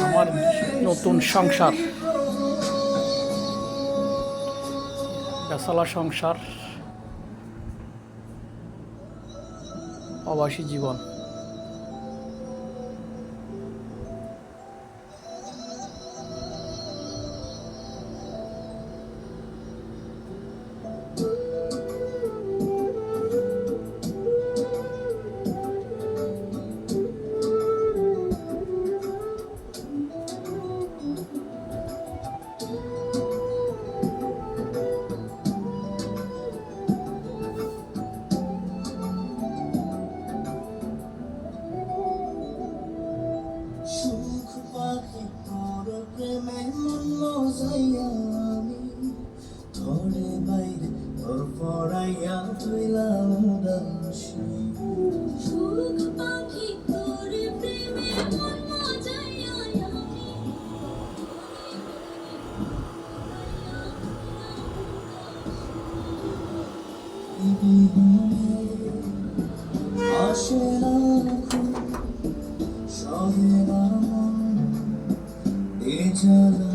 আমার নতুন সংসার, বেসালা সংসার, প্রবাসী জীবন। সুখ পাখি তোর প্রেমে মন মজাইয়া আমি ঘরে বাইরে তোর পড়াইয়া হইলাম উদাসী। সুখ পাখি তোর প্রেমে মন মজাইয়া আমি বিহনে আসে না খুব সহে না মন এ জ্বালা